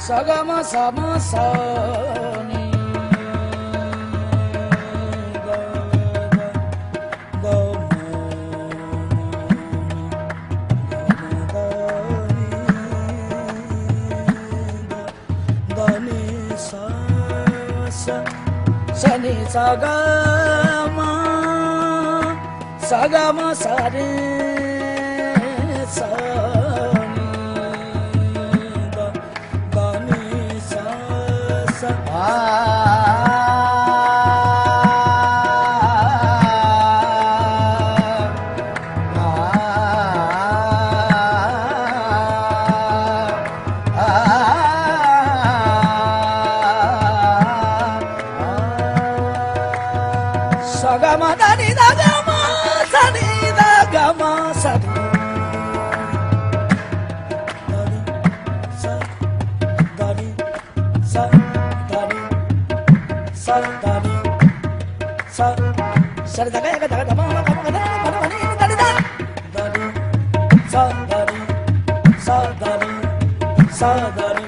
Sagama sama sa ni ga ga ga ni sa sa sa ni sagama sagama sa re sa Sagama dani dagama sani dagama sani dani sa dani sa dani sa dani sa sari dagaya daga dama dama dani dani dani sa dani sa dani sa dani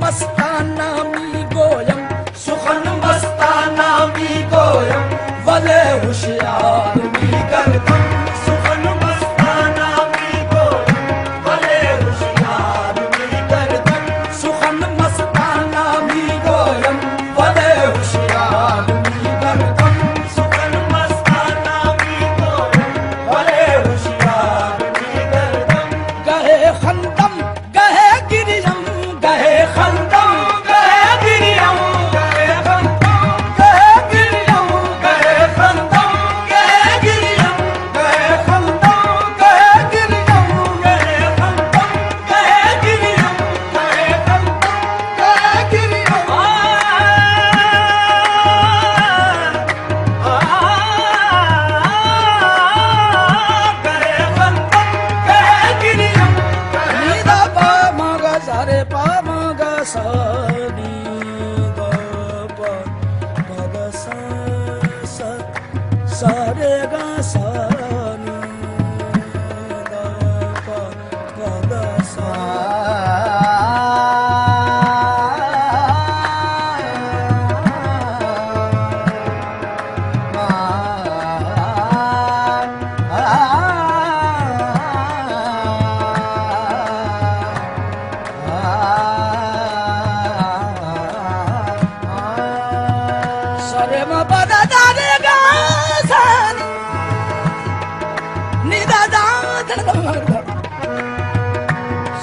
Mastana mi goyam, Sukhan mastana mi goyam, Vale hushyar mi gardam, Sukhan mastana mi goyam, Vale hushyar mi gardam, Sukhan mastana mi goyam, Vale hushyar mi gardam, Sukhan mastana mi goyam, Vale hushyar mi gardam, Gahe khandam, gahe giriyam, gahe khandam gahe giriyam gahe khandam gahe giriyam gahe khandam gahe giriyam gahe khandam gahe giriyam gahe khandam gahe giriyam gahe khandam gahe giriyam gahe khandam gahe giriyam nida pa maga sare pa sa ni ga pa ga ga sa sa sa re ga sa ni ga pa ga ga sa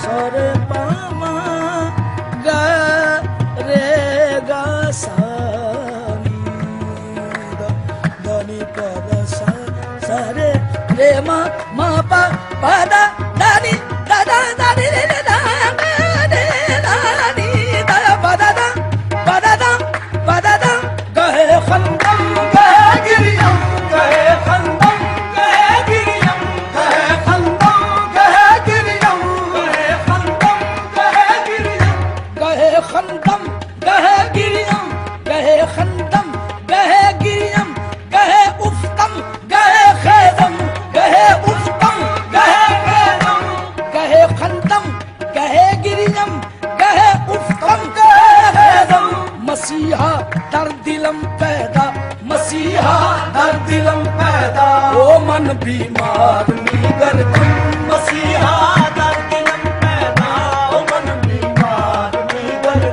Sare pa ma ga re ga sa ni da da ni pa da sa sa re re ma ma pa pa da da ni da da da ni re da ma de da ni da pa da da pa da da pa da da ga he khandam ga giriyam ga he khandam ga giriyam ga khandam ga giriyam khandam gahe giriyam gahe khandam gahe giriyam gahe uftam gahe khedam gahe uftam gahe khedam gahe khandam gahe giriyam gahe uftam gahe khedam mas दर दिलम पैदा मसीहा दर दिलम पैदा ओ मन बीमार meagre मसीहा दर दिलम पैदा ओ मन बीमार meagre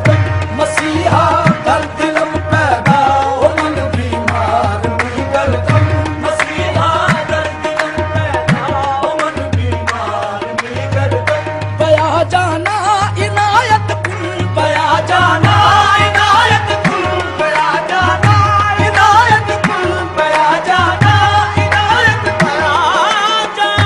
मसीहा दर दिलम पैदा ओ मन बीमार मीगर मसीहा दर दिलम पैदा ओ मन बीमार मीगर बया जाना इनायत कुल बया जाना इनायत कुल बया जाना इनायत कुल बया जाना इनायत बया जाना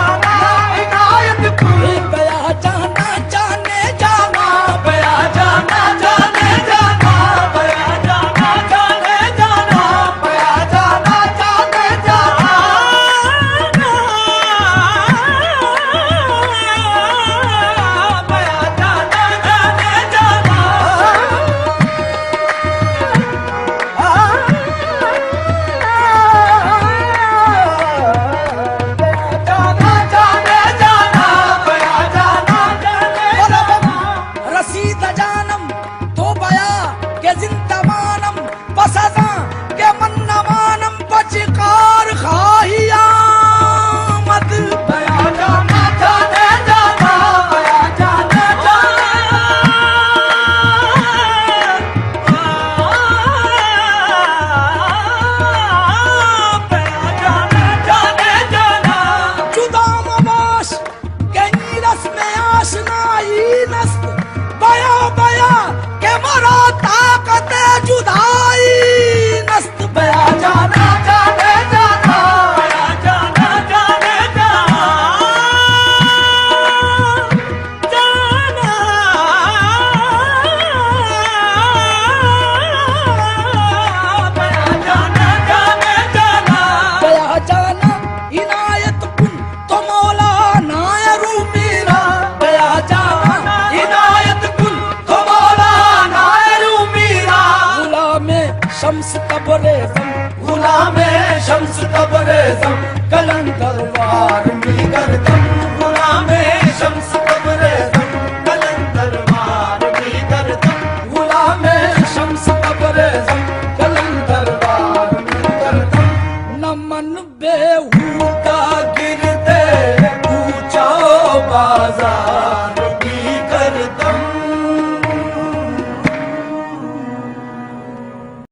इनायत कुल बया जाना जाने जाना बया जाना जाने जाना बया जाना जाने जाना बया जाना जाने जाना बया जाना जाने जाना जाना जाने जाना बया जाना जाने जाना रसीद जानम तो बया के जिंदमानम पसदा के मन्नमानम बचकार खाहिया मत बया जाना जाने जाना बया जाना जाने जाना जुदा मबाश कहीं रस्म आशनाई नस्त बया बया के मरा ताकत जुदाई नस्त बया जाना जाने जाना बया जाना जाने जाना जाना बया जाना जाने जाना बया जाना इनायत कुल तो मौला नायरू मेरा बया जाना इनायत कुल तो मौला नायरू मीरा गुलाम शम्स तबरेज़म गुलाम शम्स तबरेज़म कलंदर वार मीगर दम गुलाम शम्स तबरेज़म कलंदर वार मीगर दम गुलाम शम्स तबरेज़म कलंदर वार मीगर दम नमन बेहूद